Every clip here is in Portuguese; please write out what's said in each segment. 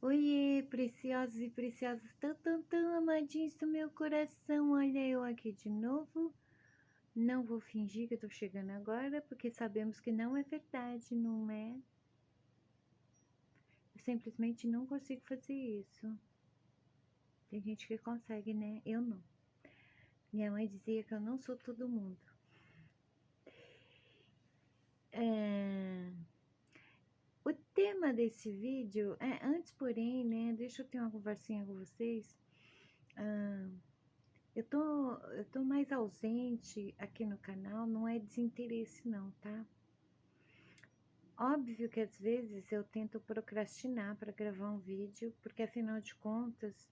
Oiê, preciosos e preciosas, tão amadinhos do meu coração. Olha eu aqui de novo. Não vou fingir que eu tô chegando agora, porque sabemos que não é verdade, não é? Eu simplesmente não consigo fazer isso. Tem gente que consegue, né? Eu não. Minha mãe dizia que eu não sou todo mundo. O tema desse vídeo antes, porém, né? Deixa eu ter uma conversinha com vocês. Eu tô mais ausente aqui no canal, não é desinteresse não, tá? Óbvio que às vezes eu tento procrastinar para gravar um vídeo, porque afinal de contas,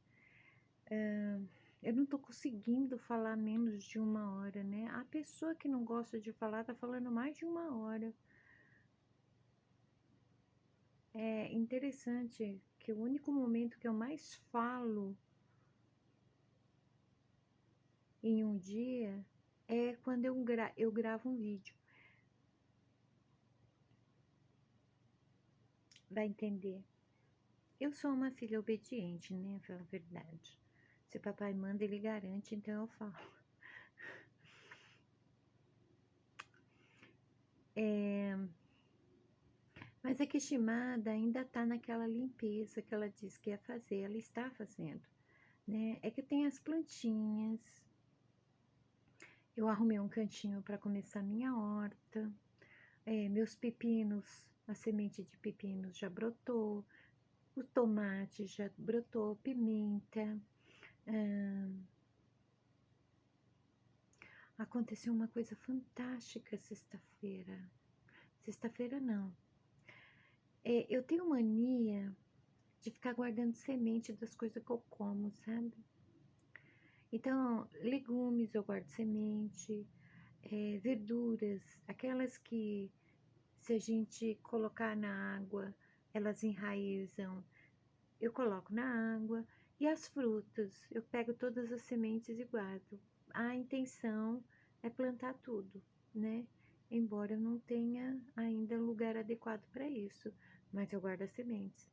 eu não tô conseguindo falar menos de 1 hora, né? A pessoa que não gosta de falar tá falando mais de 1 hora. É interessante que o único momento que eu mais falo em um dia é quando eu gravo um vídeo. Vai entender? Eu sou uma filha obediente, né? Pela verdade. Se papai manda, ele garante, então eu falo. Mas a Kishimada ainda tá naquela limpeza que ela disse que ia fazer, ela está fazendo, né? É que tem as plantinhas. Eu arrumei um cantinho para começar minha horta. Meus pepinos, a semente de pepinos já brotou, o tomate já brotou, pimenta. Aconteceu uma coisa fantástica sexta-feira. Sexta-feira não. Eu tenho mania de ficar guardando semente das coisas que eu como, sabe? Então, legumes eu guardo semente, verduras, aquelas que se a gente colocar na água, elas enraizam, eu coloco na água. E as frutas, eu pego todas as sementes e guardo. A intenção é plantar tudo, né? Embora eu não tenha ainda lugar adequado para isso, mas eu guardo as sementes.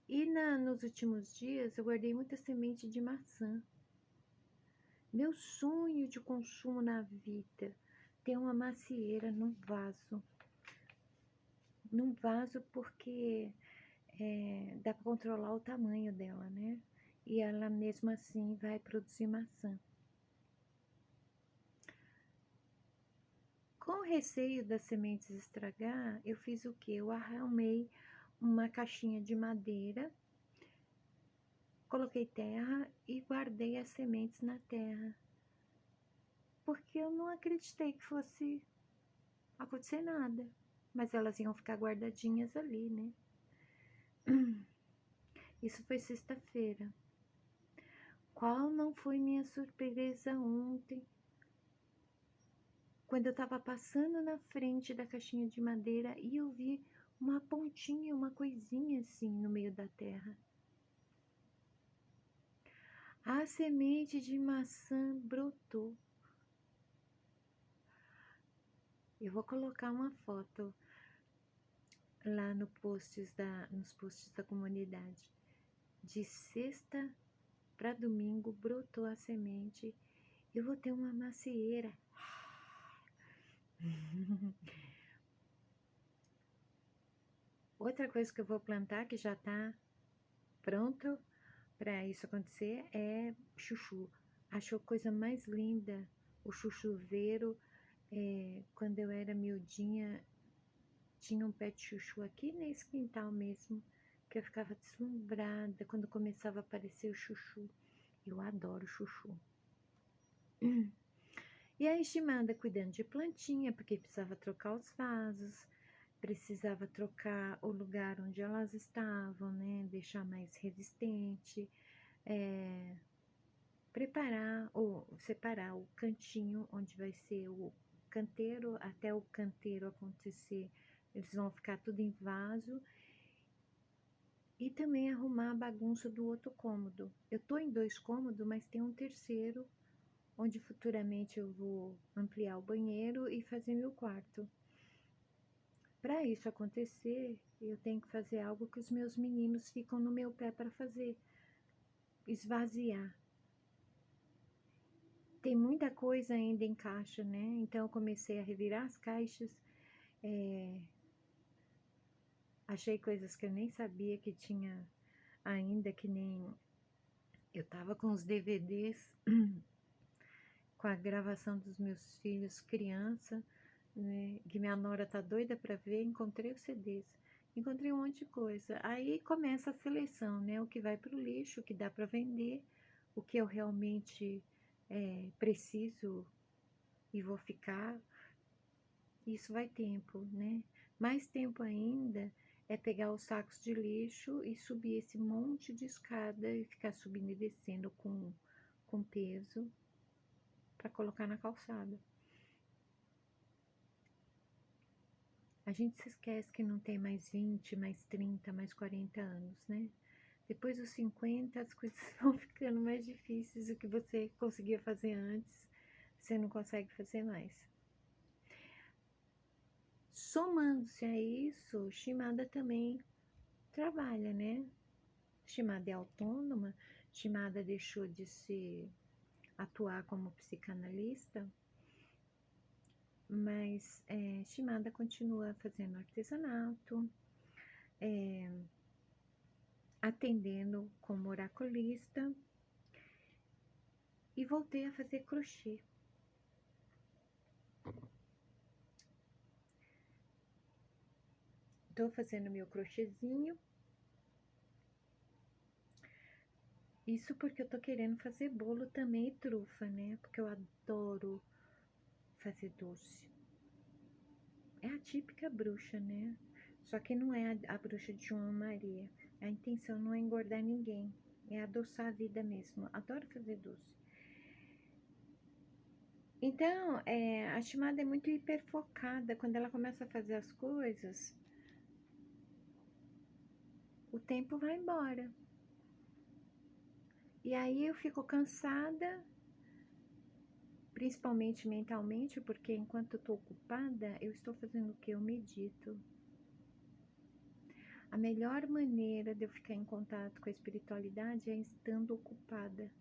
E nos últimos dias eu guardei muita semente de maçã. Meu sonho de consumo na vida, ter uma macieira num vaso. Num vaso porque dá para controlar o tamanho dela, né? E ela mesmo assim vai produzir maçã. Com receio das sementes estragar, eu fiz o que? Eu arrumei uma caixinha de madeira, coloquei terra e guardei as sementes na terra. Porque eu não acreditei que fosse acontecer nada. Mas elas iam ficar guardadinhas ali, né? Isso foi sexta-feira. Qual não foi minha surpresa ontem? Quando eu tava passando na frente da caixinha de madeira e eu vi uma pontinha, uma coisinha assim no meio da terra. A semente de maçã brotou. Eu vou colocar uma foto lá nos posts da comunidade. De sexta para domingo brotou a semente. Eu vou ter uma macieira. Outra coisa que eu vou plantar, que já tá pronto para isso acontecer, é chuchu. Acho a coisa mais linda o chuchuveiro. Quando eu era miudinha, tinha um pé de chuchu aqui nesse quintal mesmo, que eu ficava deslumbrada quando começava a aparecer o chuchu. Eu adoro chuchu. E a estimada cuidando de plantinha, porque precisava trocar os vasos, precisava trocar o lugar onde elas estavam, né? Deixar mais resistente, preparar ou separar o cantinho onde vai ser o canteiro, até o canteiro acontecer, eles vão ficar tudo em vaso. E também arrumar a bagunça do outro cômodo. Eu tô em 2 cômodos, mas tem um terceiro, onde futuramente eu vou ampliar o banheiro e fazer meu quarto. Para isso acontecer, eu tenho que fazer algo que os meus meninos ficam no meu pé para fazer, esvaziar. Tem muita coisa ainda em caixa, né? Então eu comecei a revirar as caixas, achei coisas que eu nem sabia que tinha ainda, que nem eu tava com os DVDs com a gravação dos meus filhos criança, né, que minha nora tá doida para ver, encontrei os CDs, encontrei um monte de coisa. Aí começa a seleção, né? O que vai para o lixo, o que dá para vender, o que eu realmente preciso e vou ficar. Isso vai tempo, né? Mais tempo ainda é pegar os sacos de lixo e subir esse monte de escada e ficar subindo e descendo com peso para colocar na calçada. A gente se esquece que não tem mais 20, mais 30, mais 40 anos, né? Depois dos 50, as coisas vão ficando mais difíceis. O que você conseguia fazer antes, você não consegue fazer mais. Somando-se a isso, Shimada também trabalha, né? Shimada é autônoma, Shimada deixou de se atuar como psicanalista, mas Shimada continua fazendo artesanato, atendendo como oraculista, e voltei a fazer crochê. Estou fazendo meu crochêzinho. Isso porque eu tô querendo fazer bolo também e trufa, né? Porque eu adoro fazer doce. É a típica bruxa, né? Só que não é a bruxa de João Maria. A intenção não é engordar ninguém, é adoçar a vida mesmo. Adoro fazer doce. Então, a Shimada é muito hiperfocada. Quando ela começa a fazer as coisas, o tempo vai embora. E aí eu fico cansada, principalmente mentalmente, porque enquanto eu tô ocupada, eu estou fazendo o que? Eu medito. A melhor maneira de eu ficar em contato com a espiritualidade é estando ocupada.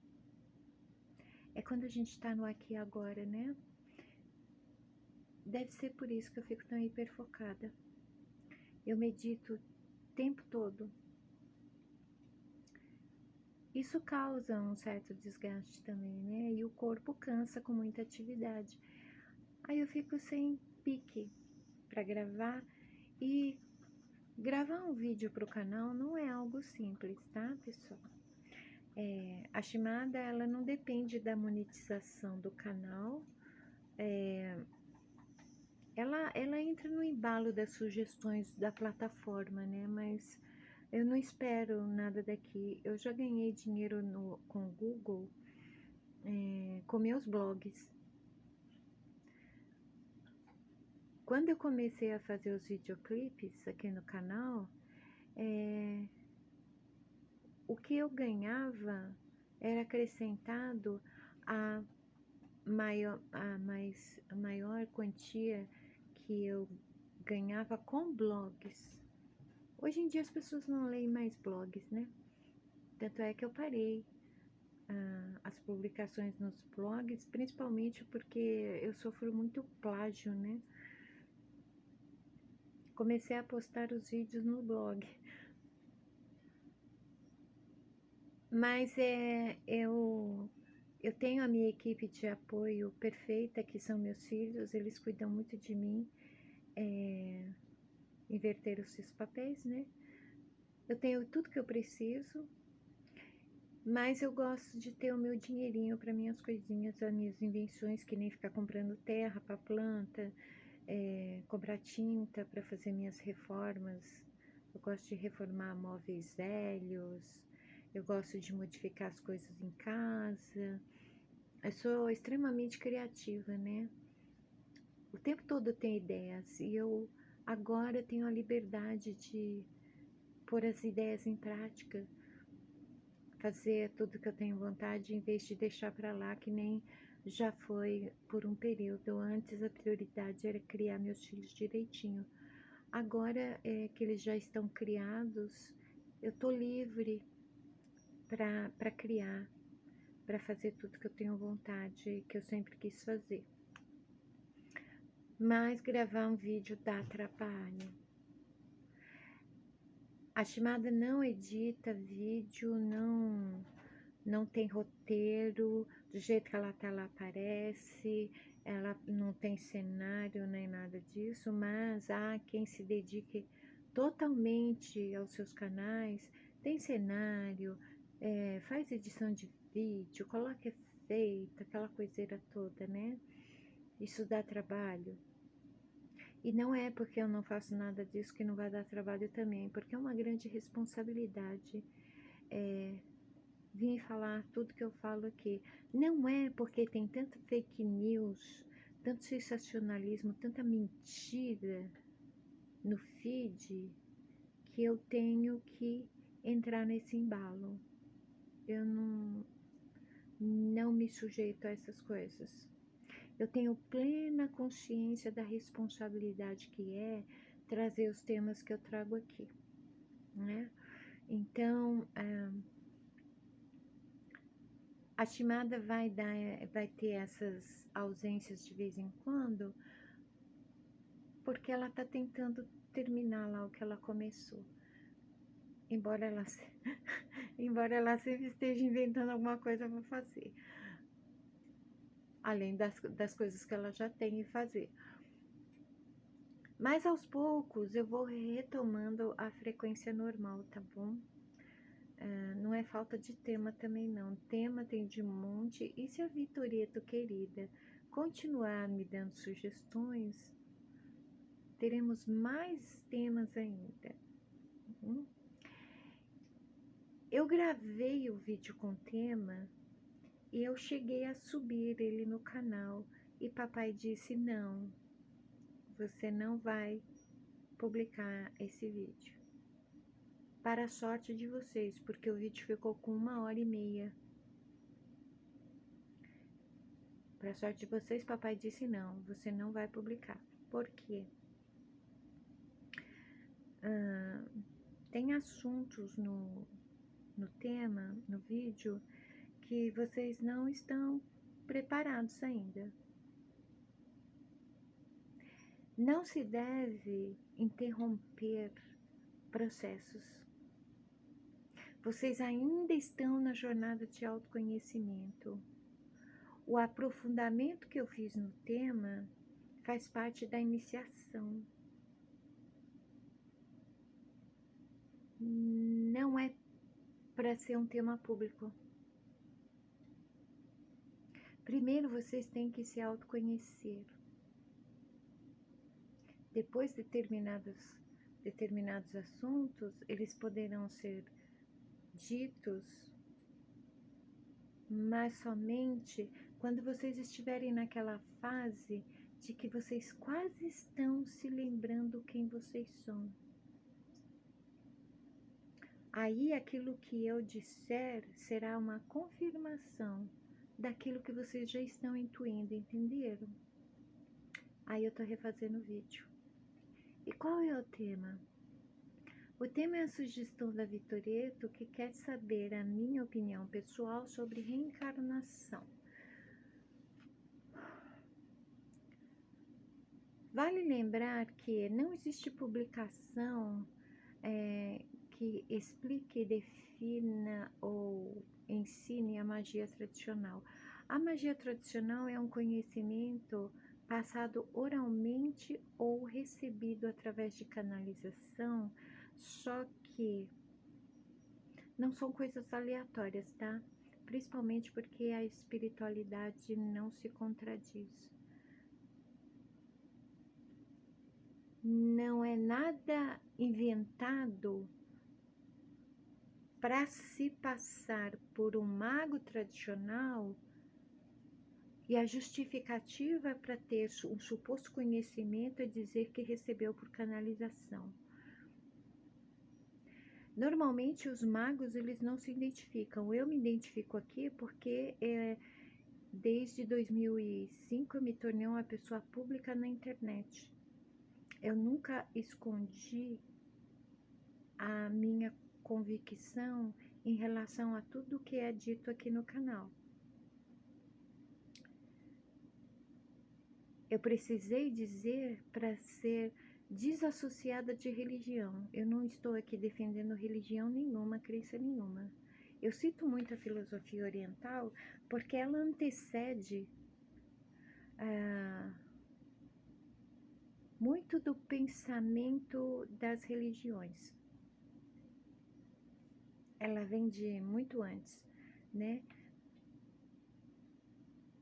É quando a gente tá no aqui e agora, né? Deve ser por isso que eu fico tão hiperfocada. Eu medito o tempo todo. Isso causa um certo desgaste também, né? E o corpo cansa com muita atividade. Aí eu fico sem pique para gravar. E gravar um vídeo para o canal não é algo simples, tá, pessoal? A Shimada, ela não depende da monetização do canal. Ela entra no embalo das sugestões da plataforma, né? Mas eu não espero nada daqui. Eu já ganhei dinheiro com o Google, com meus blogs. Quando eu comecei a fazer os videoclipes aqui no canal, o que eu ganhava era acrescentado a maior quantia que eu ganhava com blogs. Hoje em dia as pessoas não leem mais blogs, né? Tanto é que eu parei as publicações nos blogs, principalmente porque eu sofro muito plágio, né? Comecei a postar os vídeos no blog. Mas eu tenho a minha equipe de apoio perfeita, que são meus filhos, eles cuidam muito de mim, inverter os seus papéis, né? Eu tenho tudo que eu preciso, mas eu gosto de ter o meu dinheirinho para minhas coisinhas, as minhas invenções, que nem ficar comprando terra para planta, comprar tinta para fazer minhas reformas. Eu gosto de reformar móveis velhos, eu gosto de modificar as coisas em casa. Eu sou extremamente criativa, né? O tempo todo eu tenho ideias e eu agora tenho a liberdade de pôr as ideias em prática, fazer tudo que eu tenho vontade em vez de deixar para lá, que nem já foi por um período. Antes a prioridade era criar meus filhos direitinho. Agora que eles já estão criados, eu tô livre para criar, para fazer tudo que eu tenho vontade, que eu sempre quis fazer. Mas gravar um vídeo dá trabalho. A Shimada não edita vídeo, não tem roteiro, do jeito que ela tá, ela aparece, ela não tem cenário nem nada disso, mas há quem se dedique totalmente aos seus canais, tem cenário, faz edição de vídeo, coloca efeito, aquela coiseira toda, né? Isso dá trabalho. E não é porque eu não faço nada disso que não vai dar trabalho também, porque é uma grande responsabilidade vir falar tudo que eu falo aqui. Não é porque tem tanta fake news, tanto sensacionalismo, tanta mentira no feed que eu tenho que entrar nesse embalo. Eu não me sujeito a essas coisas. Eu tenho plena consciência da responsabilidade que é trazer os temas que eu trago aqui, né? Então, a Shimada vai ter essas ausências de vez em quando, porque ela está tentando terminar lá o que ela começou. Embora ela, embora ela sempre esteja inventando alguma coisa para fazer. Além das coisas que ela já tem em fazer. Mas aos poucos eu vou retomando a frequência normal, tá bom? Não é falta de tema também não. Tema tem de monte. E se a Vitorieto querida continuar me dando sugestões, teremos mais temas ainda. Eu gravei o vídeo com tema e eu cheguei a subir ele no canal. E papai disse, não, você não vai publicar esse vídeo. Para a sorte de vocês, porque o vídeo ficou com 1h30. Para a sorte de vocês, papai disse não, você não vai publicar. Por quê? Tem assuntos no tema, no vídeo, que vocês não estão preparados ainda. Não se deve interromper processos. Vocês ainda estão na jornada de autoconhecimento. O aprofundamento que eu fiz no tema faz parte da iniciação. Não é para ser um tema público. Primeiro vocês têm que se autoconhecer. Depois determinados assuntos, eles poderão ser ditos, mas somente quando vocês estiverem naquela fase de que vocês quase estão se lembrando quem vocês são. Aí aquilo que eu disser será uma confirmação daquilo que vocês já estão intuindo, entenderam? Aí eu tô refazendo o vídeo. E qual é o tema? O tema é a sugestão da Vitorieto, que quer saber a minha opinião pessoal sobre reencarnação. Vale lembrar que não existe publicação que explique, defina ou ensine a magia tradicional. A magia tradicional é um conhecimento passado oralmente ou recebido através de canalização, só que não são coisas aleatórias, tá? Principalmente porque a espiritualidade não se contradiz. Não é nada inventado para se passar por um mago tradicional e a justificativa para ter um suposto conhecimento é dizer que recebeu por canalização. Normalmente os magos eles não se identificam. Eu me identifico aqui porque desde 2005 eu me tornei uma pessoa pública na internet. Eu nunca escondi a minha convicção em relação a tudo que é dito aqui no canal. Eu precisei dizer para ser desassociada de religião. Eu não estou aqui defendendo religião nenhuma, crença nenhuma. Eu cito muito a filosofia oriental porque ela antecede muito do pensamento das religiões. Ela vem de muito antes, né?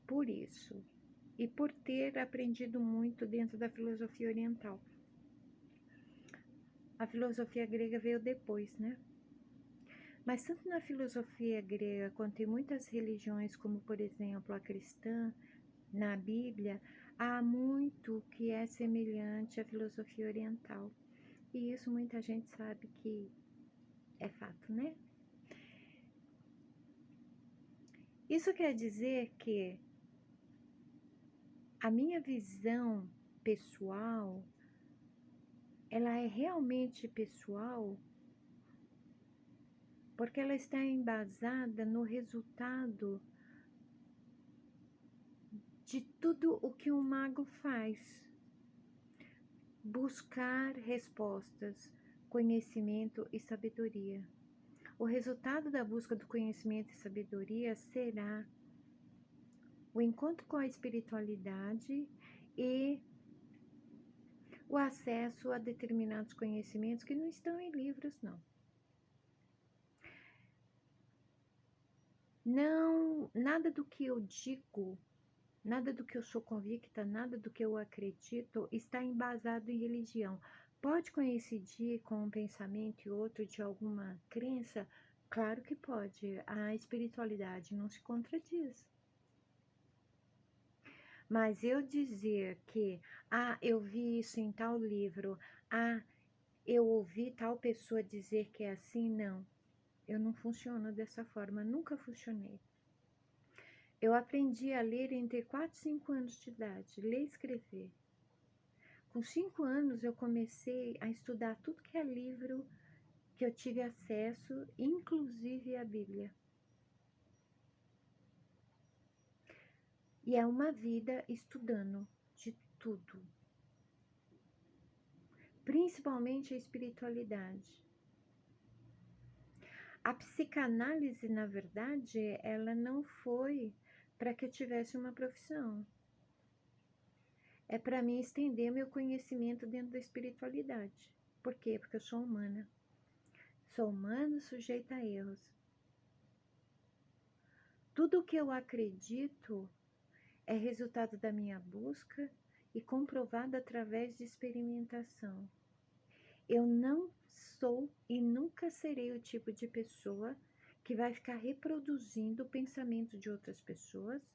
Por isso, e por ter aprendido muito dentro da filosofia oriental. A filosofia grega veio depois, né? Mas tanto na filosofia grega quanto em muitas religiões, como por exemplo a cristã, na Bíblia, há muito que é semelhante à filosofia oriental. E isso muita gente sabe que é fato, né? Isso quer dizer que a minha visão pessoal, ela é realmente pessoal porque ela está embasada no resultado de tudo o que um mago faz. Buscar respostas, conhecimento e sabedoria. O resultado da busca do conhecimento e sabedoria será o encontro com a espiritualidade e o acesso a determinados conhecimentos que não estão em livros, não. Não, nada do que eu digo, nada do que eu sou convicta, nada do que eu acredito está embasado em religião. Pode coincidir com um pensamento e outro de alguma crença? Claro que pode. A espiritualidade não se contradiz. Mas eu dizer que, eu vi isso em tal livro, eu ouvi tal pessoa dizer que é assim, não. Eu não funciono dessa forma, nunca funcionei. Eu aprendi a ler entre 4 e 5 anos de idade, ler e escrever. Com 5 anos eu comecei a estudar tudo que é livro que eu tive acesso, inclusive a Bíblia. E é uma vida estudando de tudo. Principalmente a espiritualidade. A psicanálise, na verdade, ela não foi para que eu tivesse uma profissão. É para mim estender meu conhecimento dentro da espiritualidade. Por quê? Porque eu sou humana. Sou humana, sujeita a erros. Tudo o que eu acredito é resultado da minha busca e comprovado através de experimentação. Eu não sou e nunca serei o tipo de pessoa que vai ficar reproduzindo o pensamento de outras pessoas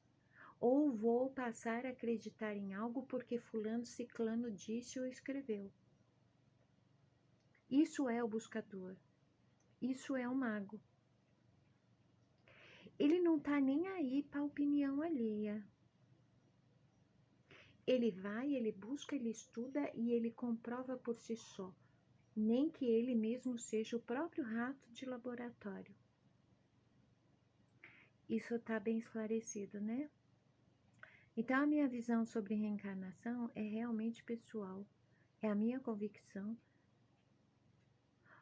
ou vou passar a acreditar em algo porque fulano, ciclano disse ou escreveu. Isso é o buscador. Isso é o mago. Ele não tá nem aí para a opinião alheia. Ele vai, ele busca, ele estuda e ele comprova por si só. Nem que ele mesmo seja o próprio rato de laboratório. Isso está bem esclarecido, né? Então, a minha visão sobre reencarnação é realmente pessoal. É a minha convicção.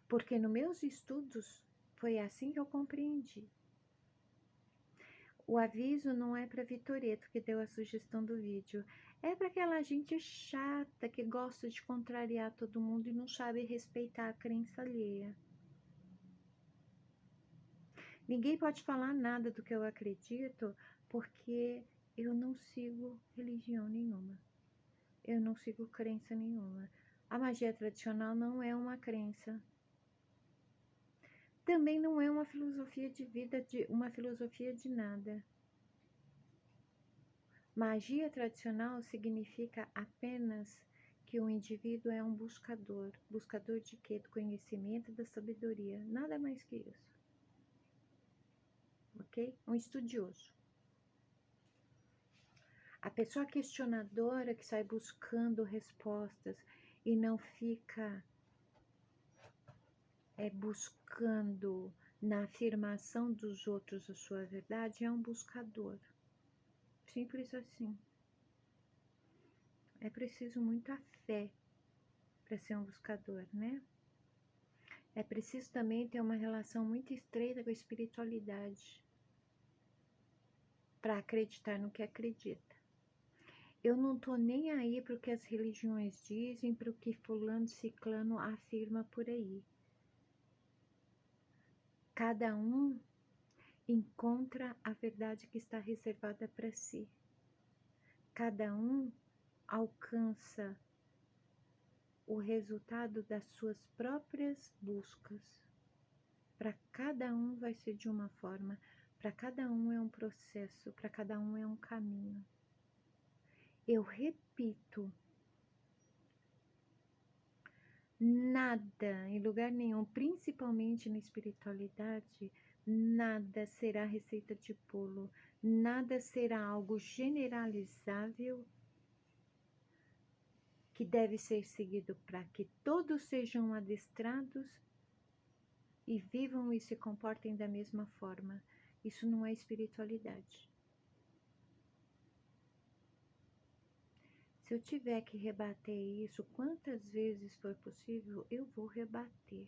Porque nos meus estudos foi assim que eu compreendi. O aviso não é para Vitoreto, que deu a sugestão do vídeo. É para aquela gente chata que gosta de contrariar todo mundo e não sabe respeitar a crença alheia. Ninguém pode falar nada do que eu acredito, porque eu não sigo religião nenhuma. Eu não sigo crença nenhuma. A magia tradicional não é uma crença. Também não é uma filosofia de vida, uma filosofia de nada. Magia tradicional significa apenas que o indivíduo é um buscador. Buscador de quê? Do conhecimento e da sabedoria. Nada mais que isso. Ok? Um estudioso. A pessoa questionadora que sai buscando respostas e não fica buscando na afirmação dos outros a sua verdade, é um buscador. Simples assim. É preciso muita fé para ser um buscador, né? É preciso também ter uma relação muito estreita com a espiritualidade para acreditar no que acredita. Eu não tô nem aí para o que as religiões dizem, para o que fulano ciclano afirma por aí. Cada um encontra a verdade que está reservada para si. Cada um alcança o resultado das suas próprias buscas. Para cada um vai ser de uma forma, para cada um é um processo, para cada um é um caminho. Eu repito, nada, em lugar nenhum, principalmente na espiritualidade, nada será receita de bolo, nada será algo generalizável que deve ser seguido para que todos sejam adestrados e vivam e se comportem da mesma forma. Isso não é espiritualidade. Se eu tiver que rebater isso quantas vezes for possível, eu vou rebater.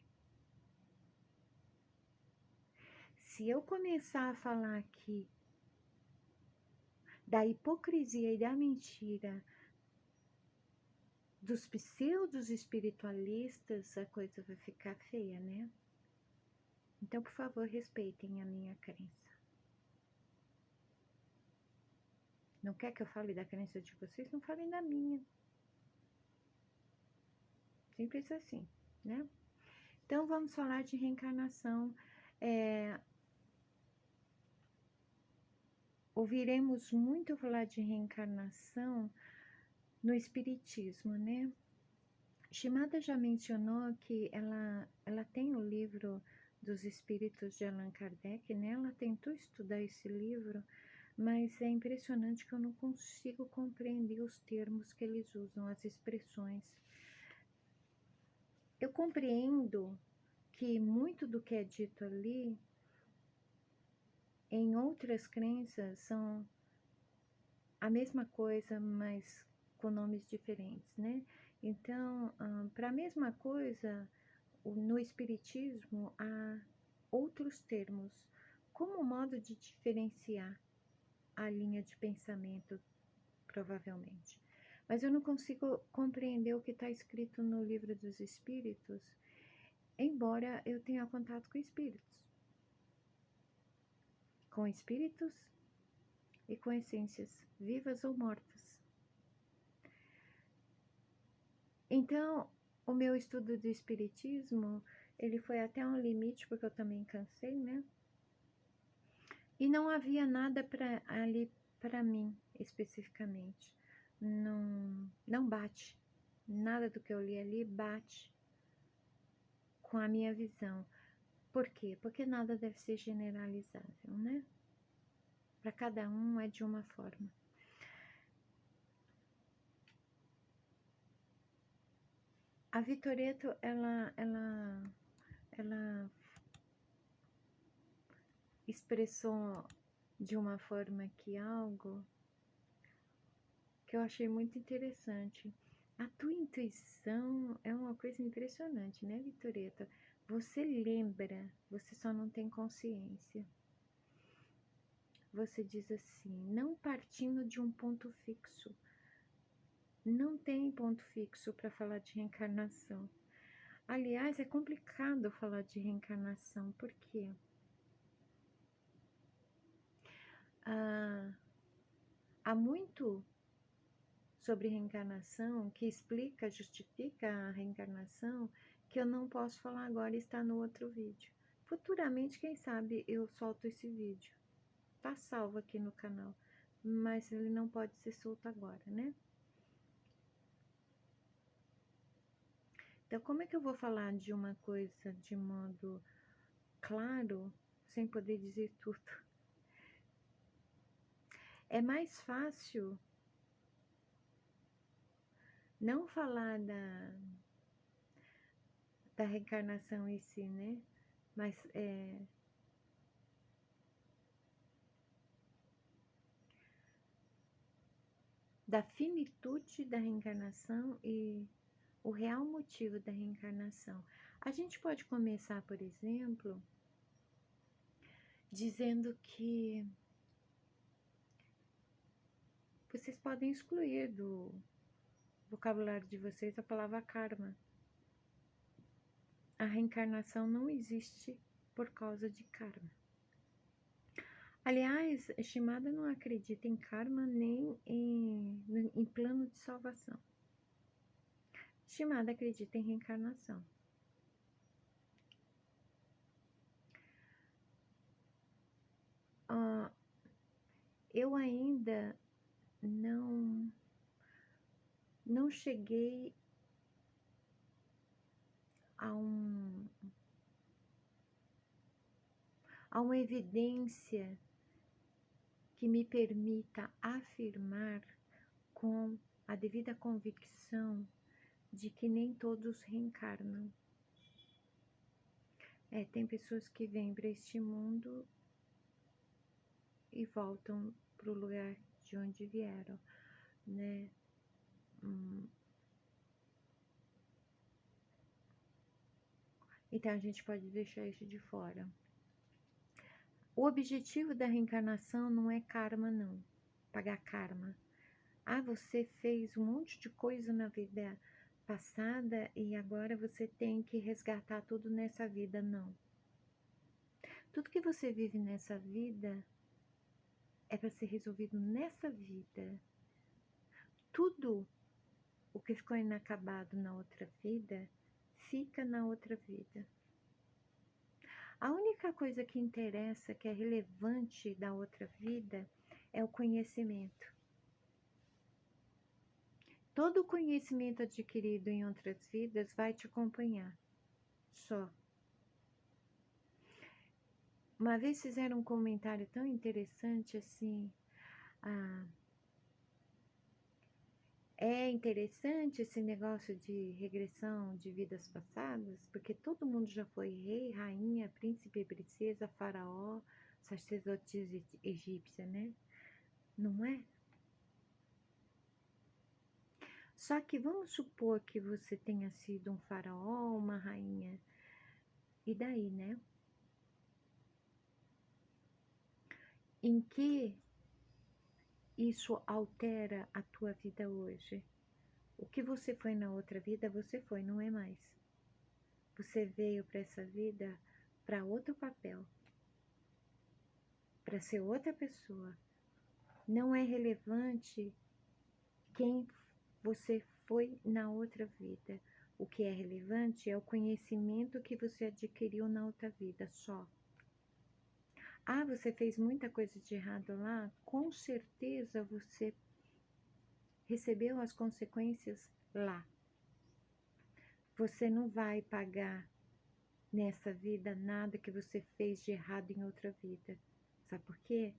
Se eu começar a falar aqui da hipocrisia e da mentira dos pseudos espiritualistas, a coisa vai ficar feia, né? Então, por favor, respeitem a minha crença. Não quer que eu fale da crença de vocês? Não falem da minha. Simples assim, né? Então, vamos falar de reencarnação. Ouviremos muito falar de reencarnação no Espiritismo, né? Shimada já mencionou que ela tem o livro dos Espíritos de Allan Kardec, né? Ela tentou estudar esse livro, mas é impressionante que eu não consigo compreender os termos que eles usam, as expressões. Eu compreendo que muito do que é dito ali, em outras crenças, são a mesma coisa, mas com nomes diferentes, né? Então, para a mesma coisa, no Espiritismo há outros termos, como modo de diferenciar a linha de pensamento, provavelmente. Mas eu não consigo compreender o que está escrito no Livro dos Espíritos, embora eu tenha contato com espíritos. Com espíritos e com essências, vivas ou mortas. Então, o meu estudo do espiritismo, ele foi até um limite, porque eu também cansei, né? E não havia nada ali para mim, especificamente. Não bate. Nada do que eu li ali bate com a minha visão. Por quê? Porque nada deve ser generalizável, né? Para cada um é de uma forma. A Vitoretto, ela expressou de uma forma aqui algo que eu achei muito interessante. A tua intuição é uma coisa impressionante, né, Vitoretto? Você lembra, você só não tem consciência. Você diz assim, não partindo de um ponto fixo. Não tem ponto fixo para falar de reencarnação. Aliás, é complicado falar de reencarnação, por quê? Há muito sobre reencarnação que explica, justifica a reencarnação, que eu não posso falar agora e está no outro vídeo. Futuramente, quem sabe, eu solto esse vídeo. Tá salvo aqui no canal, mas ele não pode ser solto agora, né? Então, como é que eu vou falar de uma coisa de modo claro, sem poder dizer tudo? É mais fácil Não falar da reencarnação em si, né? Mas da finitude da reencarnação e o real motivo da reencarnação. A gente pode começar, por exemplo, dizendo que vocês podem excluir do vocabulário de vocês a palavra karma. A reencarnação não existe por causa de karma. Aliás, Shimada não acredita em karma nem em plano de salvação. Shimada acredita em reencarnação. Eu ainda não cheguei a uma evidência que me permita afirmar com a devida convicção de que nem todos reencarnam. Tem pessoas que vêm para este mundo e voltam para o lugar de onde vieram, né? Então a gente pode deixar isso de fora. O objetivo da reencarnação não é karma, não. Pagar karma. Você fez um monte de coisa na vida passada e agora você tem que resgatar tudo nessa vida. Não. Tudo que você vive nessa vida é para ser resolvido nessa vida. Tudo o que ficou inacabado na outra vida, fica na outra vida. A única coisa que interessa, que é relevante da outra vida, é o conhecimento. Todo o conhecimento adquirido em outras vidas vai te acompanhar. Só. Uma vez fizeram um comentário tão interessante assim. É interessante esse negócio de regressão de vidas passadas, porque todo mundo já foi rei, rainha, príncipe, princesa, faraó, sacerdotisa egípcia, né? Não é? Só que vamos supor que você tenha sido um faraó, uma rainha. E daí, né? Em que isso altera a tua vida hoje? O que você foi na outra vida, você foi, não é mais. Você veio para essa vida para outro papel, para ser outra pessoa. Não é relevante quem você foi na outra vida. O que é relevante é o conhecimento que você adquiriu na outra vida, só. Você fez muita coisa de errado lá? Com certeza você recebeu as consequências lá. Você não vai pagar nessa vida nada que você fez de errado em outra vida. Sabe por quê?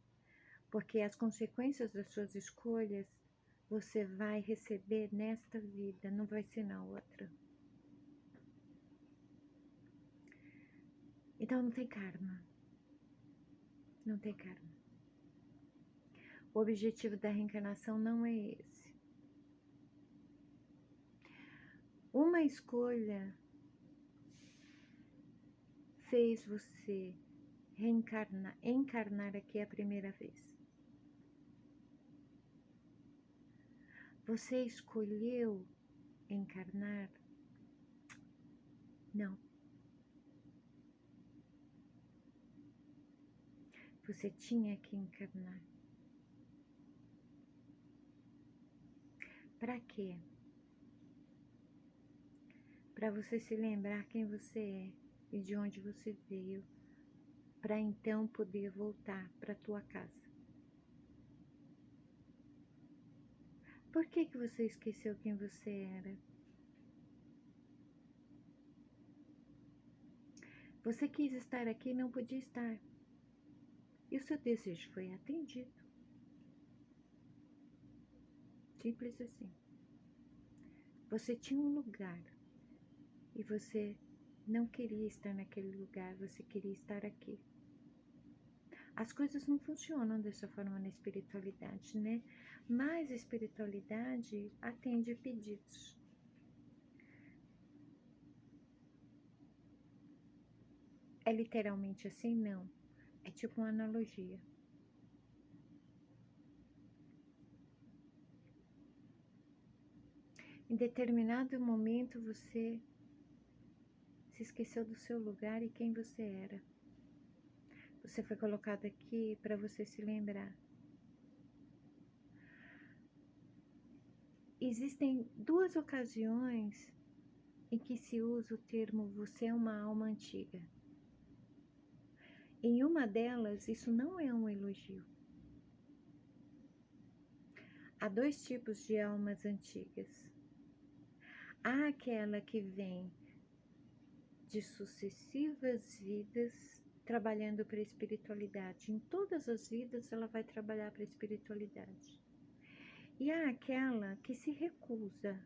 Porque as consequências das suas escolhas você vai receber nesta vida, não vai ser na outra. Então não tem karma. Não tem karma. O objetivo da reencarnação não é esse. Uma escolha fez você encarnar aqui a primeira vez. Você escolheu encarnar? Não. Você tinha que encarnar. Para quê? Para você se lembrar quem você é e de onde você veio, para então poder voltar para tua casa. Por que você esqueceu quem você era? Você quis estar aqui e não podia estar. E o seu desejo foi atendido. Simples assim. Você tinha um lugar e você não queria estar naquele lugar, você queria estar aqui. As coisas não funcionam dessa forma na espiritualidade, né? Mas a espiritualidade atende pedidos. É literalmente assim? Não. É tipo uma analogia. Em determinado momento você se esqueceu do seu lugar e quem você era. Você foi colocado aqui para você se lembrar. Existem duas ocasiões em que se usa o termo você é uma alma antiga. Em uma delas, isso não é um elogio. Há dois tipos de almas antigas. Há aquela que vem de sucessivas vidas trabalhando para a espiritualidade. Em todas as vidas ela vai trabalhar para a espiritualidade. E há aquela que se recusa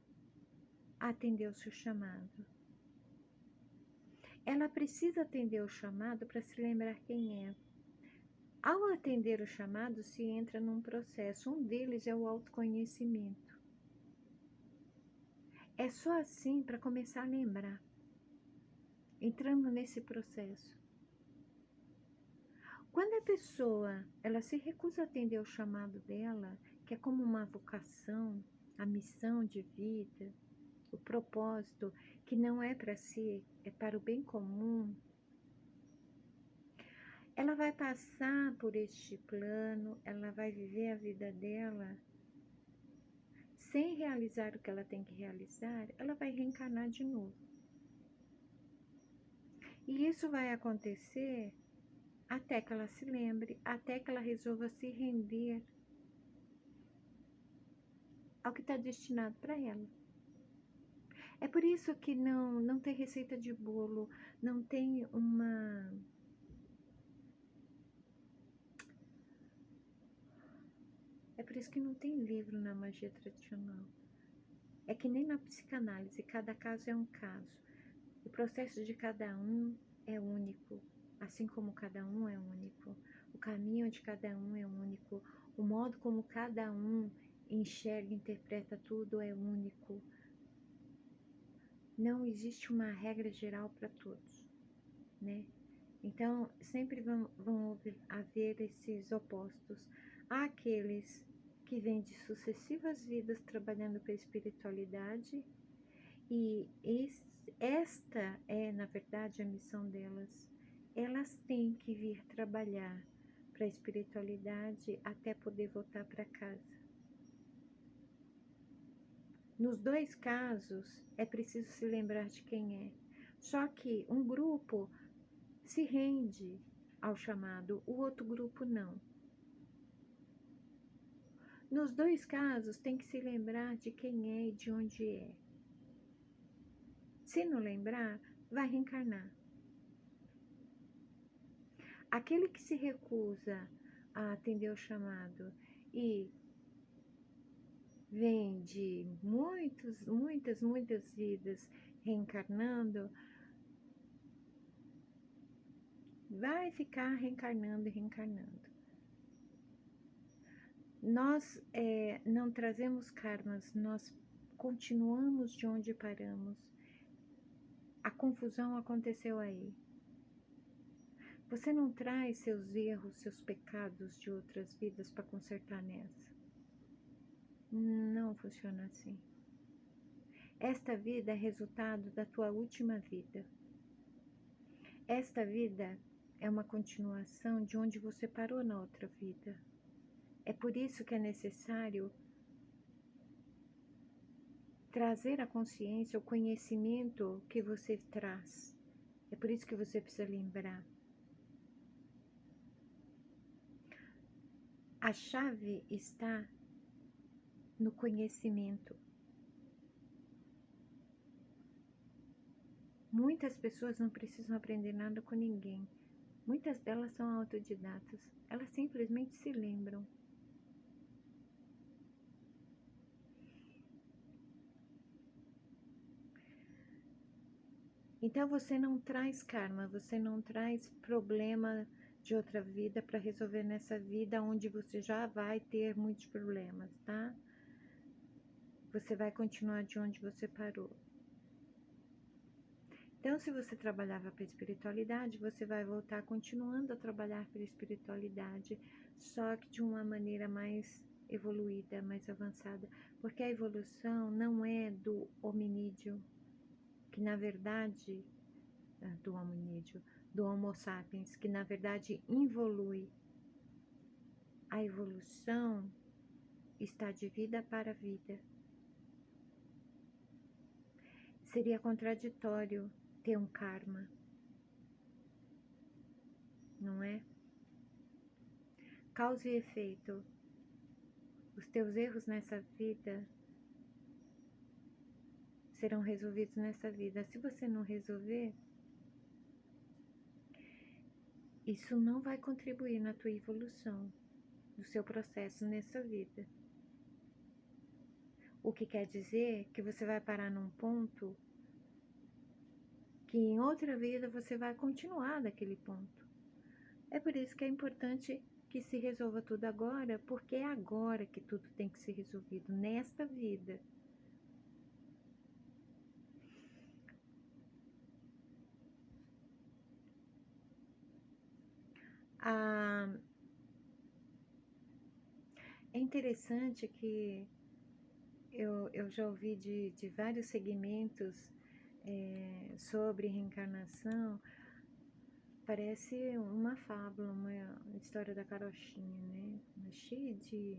a atender o seu chamado. Ela precisa atender o chamado para se lembrar quem é. Ao atender o chamado, se entra num processo. Um deles é o autoconhecimento. É só assim para começar a lembrar. Entrando nesse processo. Quando a pessoa ela se recusa a atender o chamado dela, que é como uma vocação, a missão de vida, o propósito, que não é para si, é para o bem comum, ela vai passar por este plano, ela vai viver a vida dela sem realizar o que ela tem que realizar, ela vai reencarnar de novo. E isso vai acontecer até que ela se lembre, até que ela resolva se render ao que está destinado para ela. É por isso que não tem receita de bolo, não tem uma... É por isso que não tem livro na magia tradicional. É que nem na psicanálise, cada caso é um caso. O processo de cada um é único, assim como cada um é único. O caminho de cada um é único. O modo como cada um enxerga e interpreta tudo é único. Não existe uma regra geral para todos, né? Então, sempre vão haver esses opostos. Há aqueles que vêm de sucessivas vidas trabalhando para a espiritualidade e esta é, na verdade, a missão delas. Elas têm que vir trabalhar para a espiritualidade até poder voltar para casa. Nos dois casos, é preciso se lembrar de quem é. Só que um grupo se rende ao chamado, o outro grupo não. Nos dois casos, tem que se lembrar de quem é e de onde é. Se não lembrar, vai reencarnar. Aquele que se recusa a atender o chamado e vem de muitas vidas reencarnando, vai ficar reencarnando e reencarnando. Nós não trazemos karmas, nós continuamos de onde paramos. A confusão aconteceu aí. Você não traz seus erros, seus pecados de outras vidas para consertar nessa. Não funciona assim. Esta vida é resultado da tua última vida. Esta vida é uma continuação de onde você parou na outra vida. É por isso que é necessário trazer a consciência, o conhecimento que você traz. É por isso que você precisa lembrar. A chave está no conhecimento. Muitas pessoas não precisam aprender nada com ninguém. Muitas delas são autodidatas. Elas simplesmente se lembram. Então você não traz karma, você não traz problema de outra vida para resolver nessa vida onde você já vai ter muitos problemas, tá? Você vai continuar de onde você parou. Então, se você trabalhava para espiritualidade, você vai voltar continuando a trabalhar para espiritualidade, só que de uma maneira mais evoluída, mais avançada, porque a evolução não é do hominídeo, que na verdade, do hominídeo, do Homo sapiens, que na verdade involui. A evolução está de vida para vida. Seria contraditório ter um karma, não é? Causa e efeito. Os teus erros nessa vida serão resolvidos nessa vida. Se você não resolver, isso não vai contribuir na tua evolução, no seu processo nessa vida. O que quer dizer que você vai parar num ponto que em outra vida você vai continuar daquele ponto. É por isso que é importante que se resolva tudo agora, porque é agora que tudo tem que ser resolvido, nesta vida. É interessante que eu já ouvi de vários segmentos sobre reencarnação. Parece uma fábula, uma história da carochinha, né? Mas cheia de...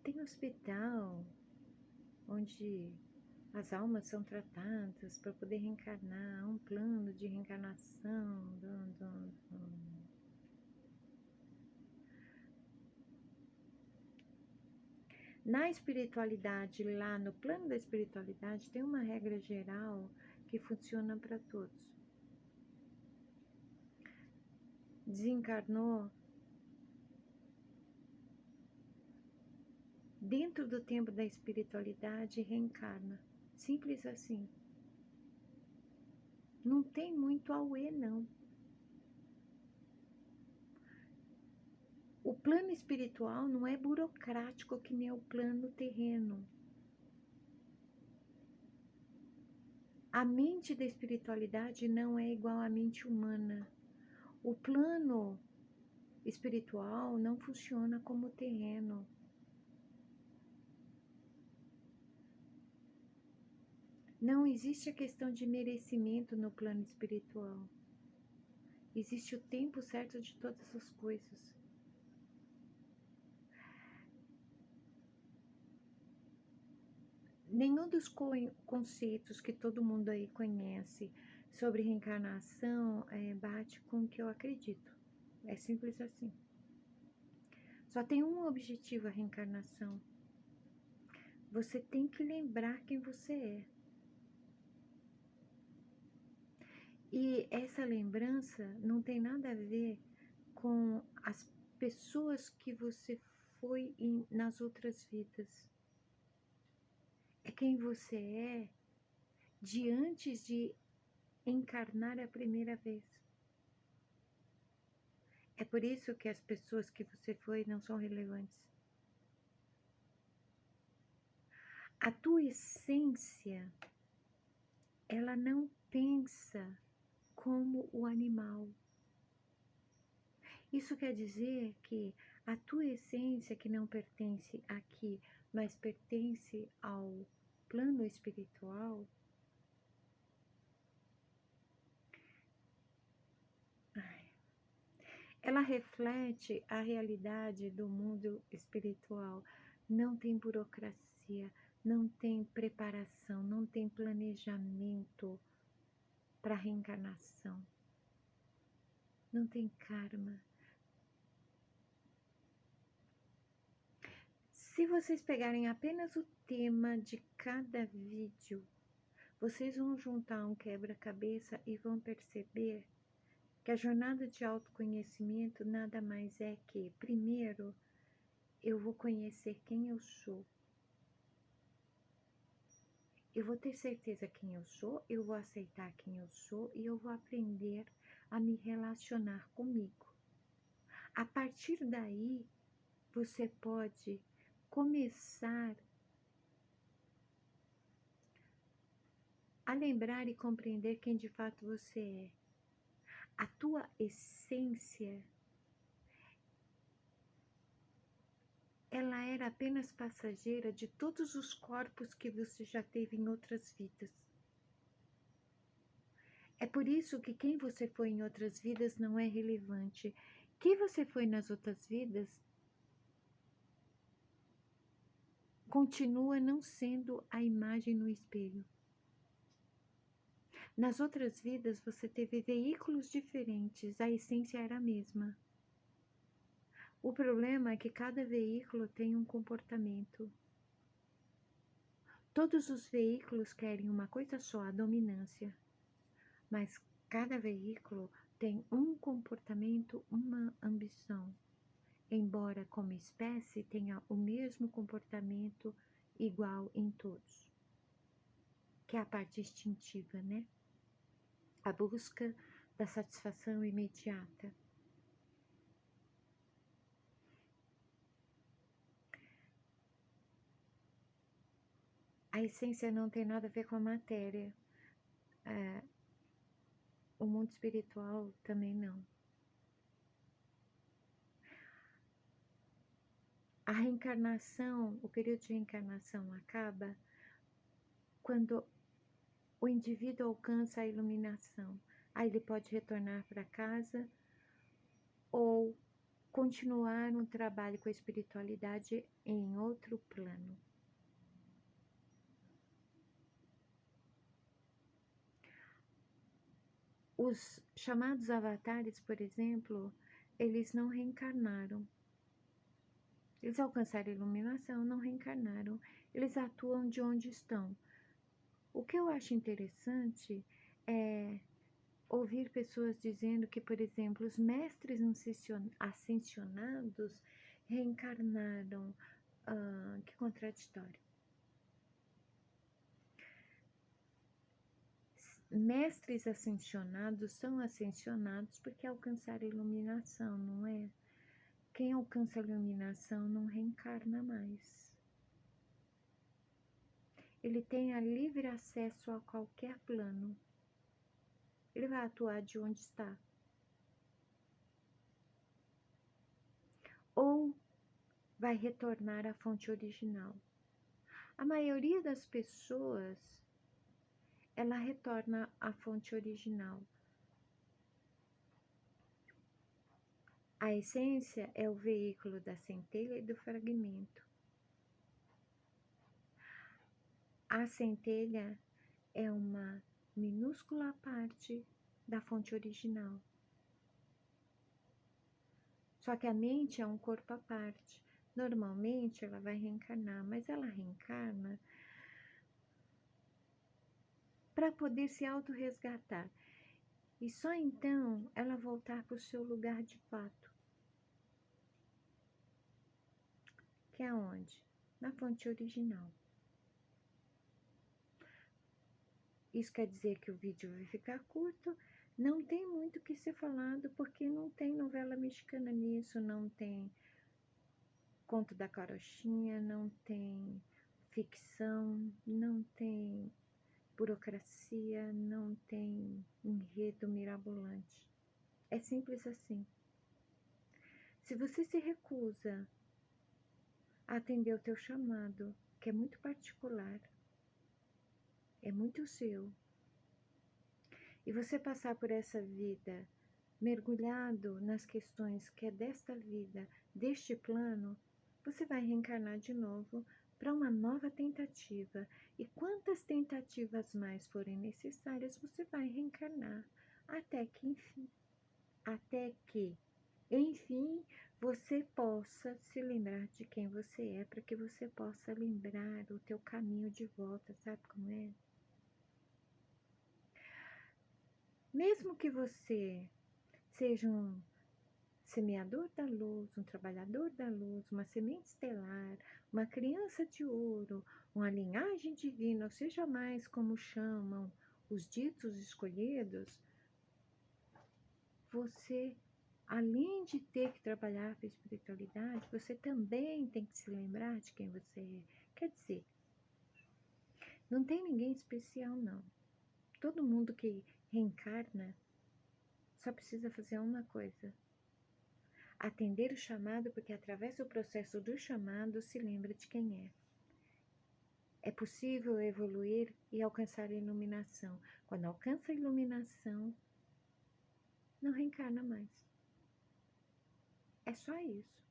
Tem hospital onde as almas são tratadas para poder reencarnar, um plano de reencarnação. Na espiritualidade, lá no plano da espiritualidade, tem uma regra geral que funciona para todos. Desencarnou dentro do tempo da espiritualidade, reencarna. Simples assim. Não tem muito auê, não. O plano espiritual não é burocrático que nem o plano terreno. A mente da espiritualidade não é igual à mente humana. O plano espiritual não funciona como terreno. Não existe a questão de merecimento no plano espiritual. Existe o tempo certo de todas as coisas. Nenhum dos conceitos que todo mundo aí conhece sobre reencarnação bate com o que eu acredito. É simples assim. Só tem um objetivo a reencarnação. Você tem que lembrar quem você é. E essa lembrança não tem nada a ver com as pessoas que você foi nas outras vidas. É quem você é de antes de encarnar a primeira vez. É por isso que as pessoas que você foi não são relevantes. A tua essência, ela não pensa como o animal. Isso quer dizer que a tua essência, que não pertence aqui, mas pertence ao plano espiritual, ela reflete a realidade do mundo espiritual. Não tem burocracia, não tem preparação, não tem planejamento para reencarnação. Não tem karma. Se vocês pegarem apenas o tema de cada vídeo, vocês vão juntar um quebra-cabeça e vão perceber que a jornada de autoconhecimento nada mais é que, primeiro, eu vou conhecer quem eu sou. Eu vou ter certeza quem eu sou, eu vou aceitar quem eu sou e eu vou aprender a me relacionar comigo. A partir daí, você pode começar a lembrar e compreender quem de fato você é. A tua essência, ela era apenas passageira de todos os corpos que você já teve em outras vidas. É por isso que quem você foi em outras vidas não é relevante. Quem você foi nas outras vidas continua não sendo a imagem no espelho. Nas outras vidas você teve veículos diferentes, a essência era a mesma. O problema é que cada veículo tem um comportamento. Todos os veículos querem uma coisa só, a dominância. Mas cada veículo tem um comportamento, uma ambição. Embora como espécie tenha o mesmo comportamento igual em todos. Que é a parte instintiva, né? A busca da satisfação imediata. A essência não tem nada a ver com a matéria. O mundo espiritual também não. A reencarnação, o período de reencarnação acaba quando o indivíduo alcança a iluminação. Aí ele pode retornar para casa ou continuar um trabalho com a espiritualidade em outro plano. Os chamados avatares, por exemplo, eles não reencarnaram. Eles alcançaram a iluminação, não reencarnaram. Eles atuam de onde estão. O que eu acho interessante é ouvir pessoas dizendo que, por exemplo, os mestres ascensionados reencarnaram. Que contraditório. Mestres ascensionados são ascensionados porque alcançaram a iluminação, não é? Quem alcança a iluminação não reencarna mais. Ele tem a livre acesso a qualquer plano. Ele vai atuar de onde está. Ou vai retornar à fonte original. A maioria das pessoas, ela retorna à fonte original. A essência é o veículo da centelha e do fragmento. A centelha é uma minúscula parte da fonte original. Só que a mente é um corpo à parte. Normalmente ela vai reencarnar, mas ela reencarna para poder se autorresgatar. E só então ela voltar para o seu lugar de fato. Que é onde? Na fonte original. Isso quer dizer que o vídeo vai ficar curto. Não tem muito o que ser falado, porque não tem novela mexicana nisso, não tem conto da carochinha, não tem ficção, não tem burocracia, não tem enredo mirabolante. É simples assim. Se você se recusa a atender o teu chamado, que é muito particular, é muito seu, e você passar por essa vida mergulhado nas questões que é desta vida, deste plano, você vai reencarnar de novo para uma nova tentativa. E quantas tentativas mais forem necessárias, você vai reencarnar até que, enfim, você possa se lembrar de quem você é, para que você possa lembrar o teu caminho de volta, sabe como é? Mesmo que você seja semeador da luz, um trabalhador da luz, uma semente estelar, uma criança de ouro, uma linhagem divina, ou seja mais como chamam os ditos escolhidos, você, além de ter que trabalhar para a espiritualidade, você também tem que se lembrar de quem você é. Quer dizer, não tem ninguém especial, não. Todo mundo que reencarna só precisa fazer uma coisa: atender o chamado, porque através do processo do chamado se lembra de quem é. É possível evoluir e alcançar a iluminação. Quando alcança a iluminação, não reencarna mais. É só isso.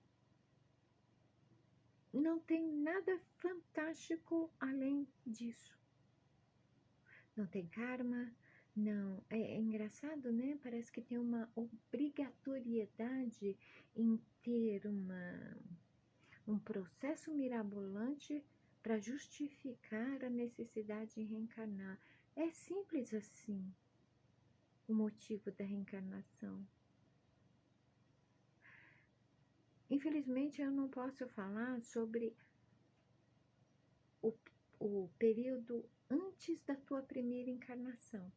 Não tem nada fantástico além disso. Não tem karma, não. É engraçado, né? Parece que tem uma obrigatoriedade em ter um processo mirabolante para justificar a necessidade de reencarnar. É simples assim o motivo da reencarnação. Infelizmente, eu não posso falar sobre o período antes da tua primeira encarnação.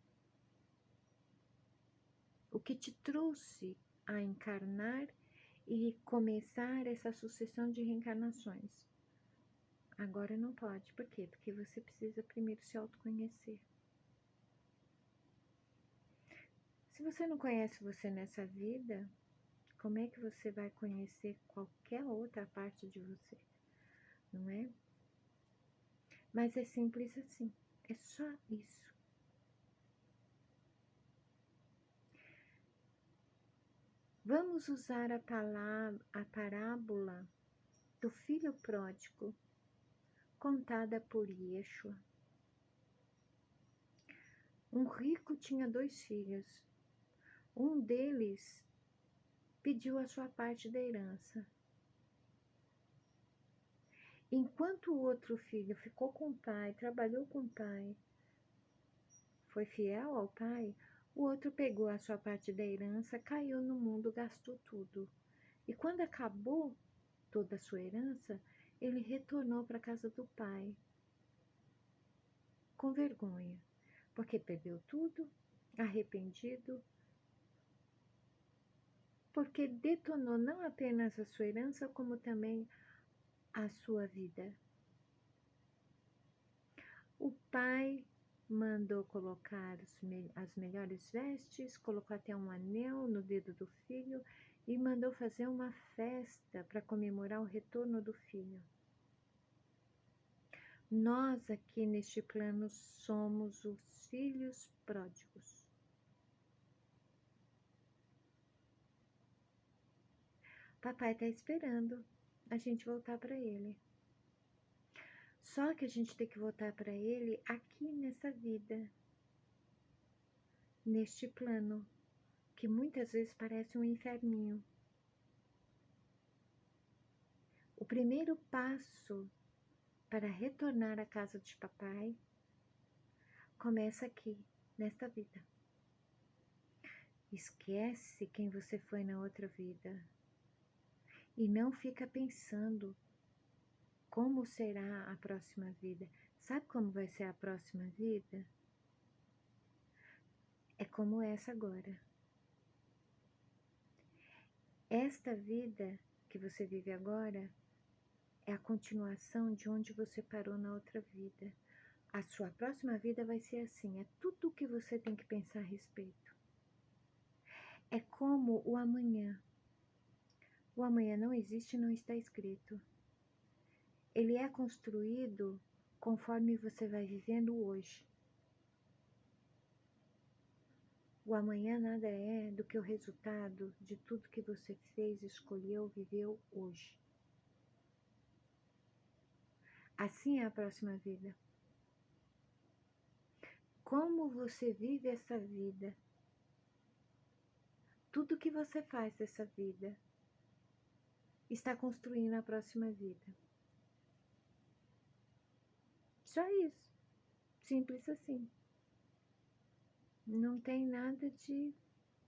O que te trouxe a encarnar e começar essa sucessão de reencarnações. Agora não pode. Por quê? Porque você precisa primeiro se autoconhecer. Se você não conhece você nessa vida, como é que você vai conhecer qualquer outra parte de você? Não é? Mas é simples assim. É só isso. Vamos usar a parábola do filho pródigo, contada por Yeshua. Um rico tinha 2 filhos. Um deles pediu a sua parte da herança. Enquanto o outro filho ficou com o pai, trabalhou com o pai, foi fiel ao pai, o outro pegou a sua parte da herança, caiu no mundo, gastou tudo. E quando acabou toda a sua herança, ele retornou para a casa do pai, com vergonha, porque perdeu tudo, arrependido, porque detonou não apenas a sua herança, como também a sua vida. O pai mandou colocar as melhores vestes, colocou até um anel no dedo do filho e mandou fazer uma festa para comemorar o retorno do filho. Nós aqui neste plano somos os filhos pródigos. Papai está esperando a gente voltar para ele. Só que a gente tem que voltar para ele aqui nessa vida, neste plano, que muitas vezes parece um inferninho. O primeiro passo para retornar à casa de papai começa aqui, nesta vida. Esquece quem você foi na outra vida e não fica pensando como será a próxima vida. Sabe como vai ser a próxima vida? É como essa agora. Esta vida que você vive agora é a continuação de onde você parou na outra vida. A sua próxima vida vai ser assim, é tudo o que você tem que pensar a respeito. É como o amanhã. O amanhã não existe e não está escrito. Ele é construído conforme você vai vivendo hoje. O amanhã nada é do que o resultado de tudo que você fez, escolheu, viveu hoje. Assim é a próxima vida. Como você vive essa vida? Tudo que você faz dessa vida está construindo a próxima vida. Só isso. Simples assim. Não tem nada de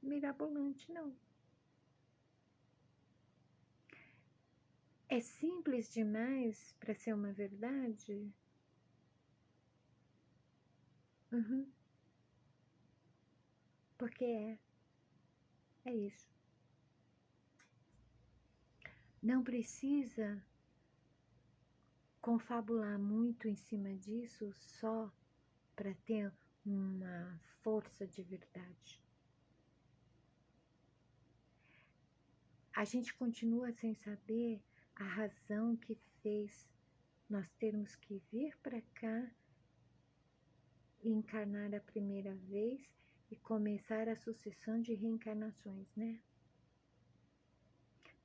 mirabolante, não. É simples demais para ser uma verdade? Uhum. Porque é isso. Não precisa confabular muito em cima disso só para ter uma força de verdade. A gente continua sem saber a razão que fez nós termos que vir para cá e encarnar a primeira vez e começar a sucessão de reencarnações, né?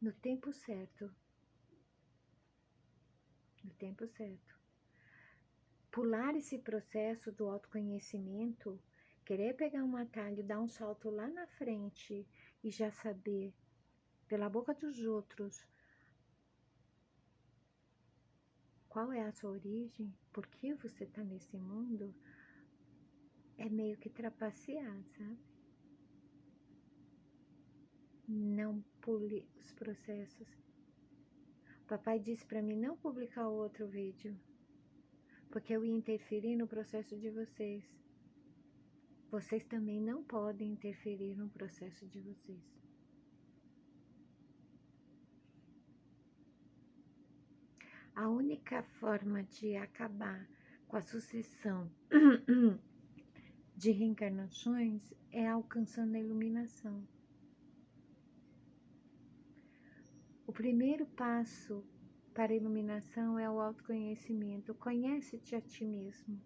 No tempo certo. No tempo certo. Pular esse processo do autoconhecimento, querer pegar um atalho, dar um salto lá na frente e já saber, pela boca dos outros, qual é a sua origem, por que você está nesse mundo, é meio que trapacear, sabe? Não pule os processos. Papai disse para mim não publicar outro vídeo, porque eu ia interferir no processo de vocês. Vocês também não podem interferir no processo de vocês. A única forma de acabar com a sucessão de reencarnações é alcançando a iluminação. O primeiro passo para a iluminação é o autoconhecimento. Conhece-te a ti mesmo.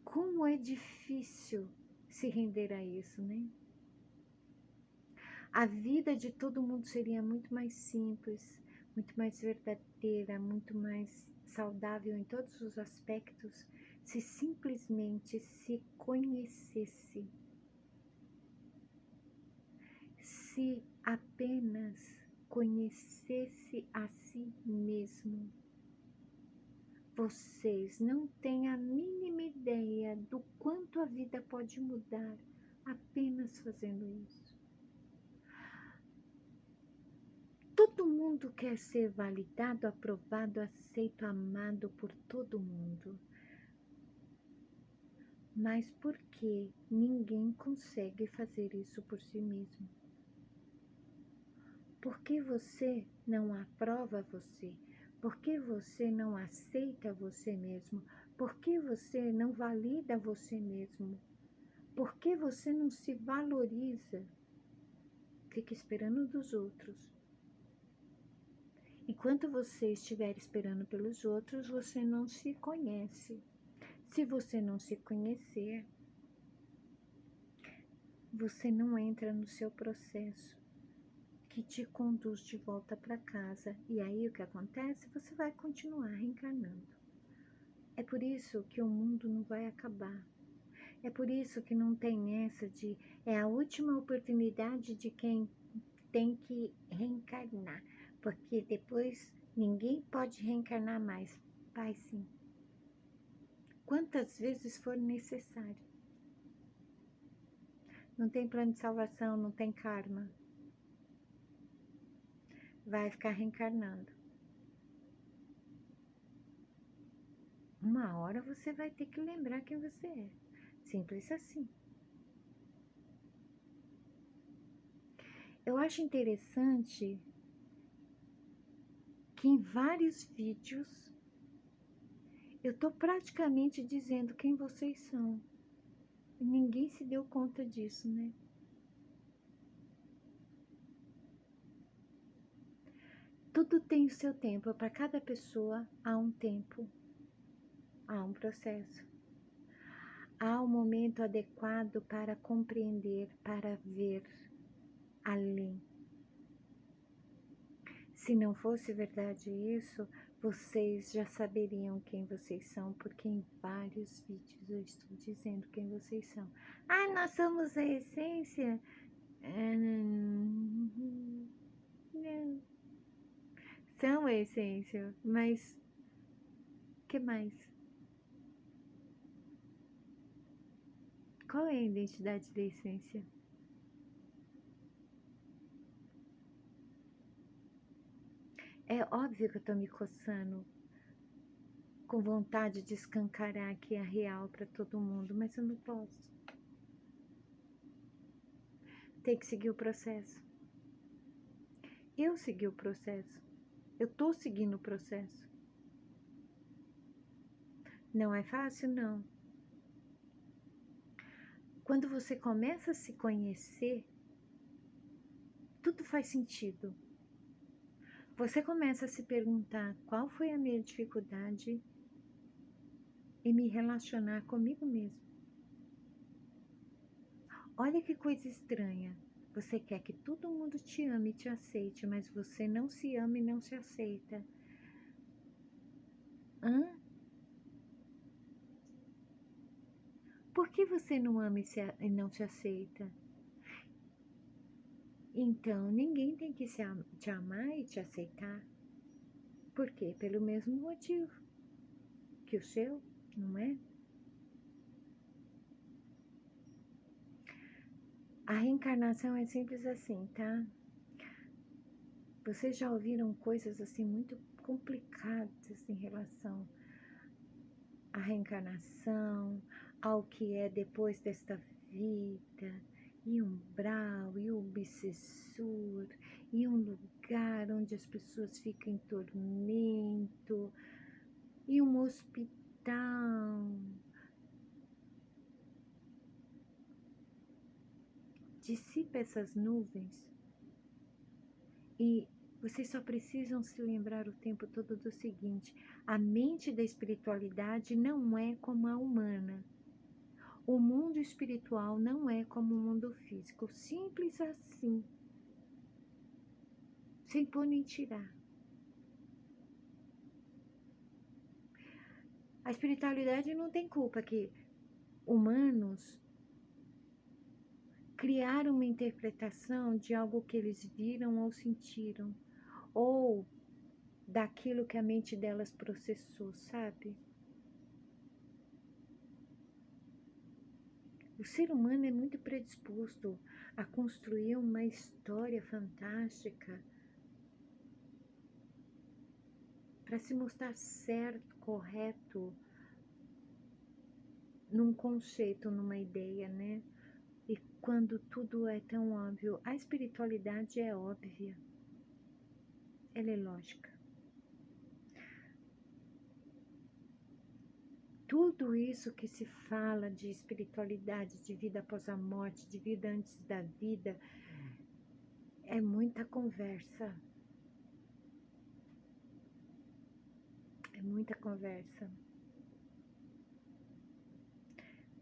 Como é difícil se render a isso, né? A vida de todo mundo seria muito mais simples, muito mais verdadeira, muito mais saudável em todos os aspectos, se simplesmente se conhecesse, se apenas conhecesse a si mesmo. Vocês não têm a mínima ideia do quanto a vida pode mudar apenas fazendo isso. Todo mundo quer ser validado, aprovado, aceito, amado por todo mundo. Mas por que ninguém consegue fazer isso por si mesmo? Por que você não aprova você? Por que você não aceita você mesmo? Por que você não valida você mesmo? Por que você não se valoriza? Fica esperando dos outros. Enquanto você estiver esperando pelos outros, você não se conhece. Se você não se conhecer, você não entra no seu processo que te conduz de volta para casa. E aí o que acontece? Você vai continuar reencarnando. É por isso que o mundo não vai acabar. É por isso que não tem essa de é a última oportunidade de quem tem que reencarnar, porque depois ninguém pode reencarnar mais. Vai sim. Quantas vezes for necessário. Não tem plano de salvação, não tem karma. Vai ficar reencarnando. Uma hora você vai ter que lembrar quem você é. Simples assim. Eu acho interessante que em vários vídeos eu tô praticamente dizendo quem vocês são. E ninguém se deu conta disso, né? Tudo tem o seu tempo. Para cada pessoa há um tempo. Há um processo. Há um momento adequado para compreender, para ver além. Se não fosse verdade isso, vocês já saberiam quem vocês são, porque em vários vídeos eu estou dizendo quem vocês são. Ah, nós somos a essência? Não. São a essência, mas que mais? Qual é a identidade da essência? É óbvio que eu tô me coçando, com vontade de escancarar aqui a real para todo mundo, mas eu não posso. Tem que seguir o processo. Eu segui o processo. Eu tô seguindo o processo. Não é fácil, não. Quando você começa a se conhecer, tudo faz sentido. Você começa a se perguntar qual foi a minha dificuldade em me relacionar comigo mesmo. Olha que coisa estranha. Você quer que todo mundo te ame e te aceite, mas você não se ama e não se aceita. Hã? Por que você não ama e não se aceita? Então, ninguém tem que te amar e te aceitar. Por quê? Pelo mesmo motivo que o seu, não é? A reencarnação é simples assim, tá? Vocês já ouviram coisas assim muito complicadas em relação à reencarnação, ao que é depois desta vida, e umbral, e obsessor, e um lugar onde as pessoas ficam em tormento, e um hospital. Dissipa essas nuvens e vocês só precisam se lembrar o tempo todo do seguinte: a mente da espiritualidade não é como a humana. O mundo espiritual não é como o mundo físico. Simples assim. Sem pôr nem tirar. A espiritualidade não tem culpa que humanos criaram uma interpretação de algo que eles viram ou sentiram, ou daquilo que a mente delas processou, sabe? O ser humano é muito predisposto a construir uma história fantástica para se mostrar certo, correto, num conceito, numa ideia, né? E quando tudo é tão óbvio, a espiritualidade é óbvia, ela é lógica. Tudo isso que se fala de espiritualidade, de vida após a morte, de vida antes da vida, é muita conversa. É muita conversa.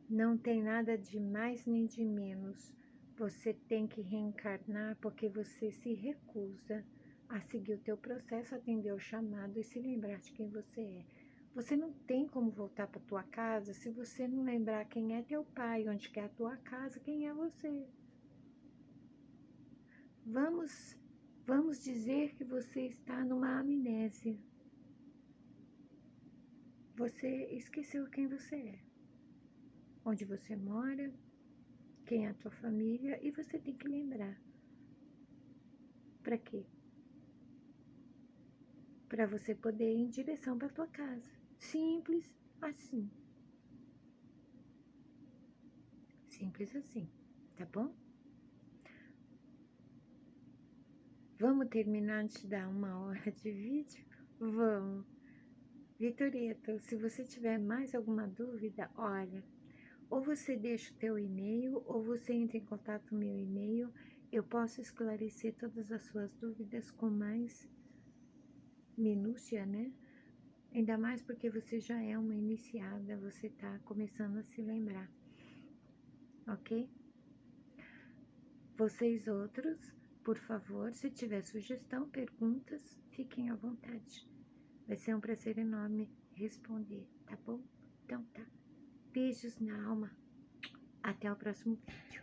Não tem nada de mais nem de menos. Você tem que reencarnar porque você se recusa a seguir o teu processo, atender o chamado e se lembrar de quem você é. Você não tem como voltar para tua casa se você não lembrar quem é teu pai, onde que é a tua casa, quem é você. Vamos dizer que você está numa amnésia. Você esqueceu quem você é, onde você mora, quem é a tua família, e você tem que lembrar. Para quê? Para você poder ir em direção para tua casa. Simples assim. Simples assim, tá bom? Vamos terminar de dar 1 hora de vídeo? Vamos. Vitorito, se você tiver mais alguma dúvida, olha, ou você deixa o teu e-mail, ou você entra em contato com o meu e-mail, eu posso esclarecer todas as suas dúvidas com mais minúcia, né? Ainda mais porque você já é uma iniciada, você tá começando a se lembrar, ok? Vocês outros, por favor, se tiver sugestão, perguntas, fiquem à vontade. Vai ser um prazer enorme responder, tá bom? Então tá. Beijos na alma. Até o próximo vídeo.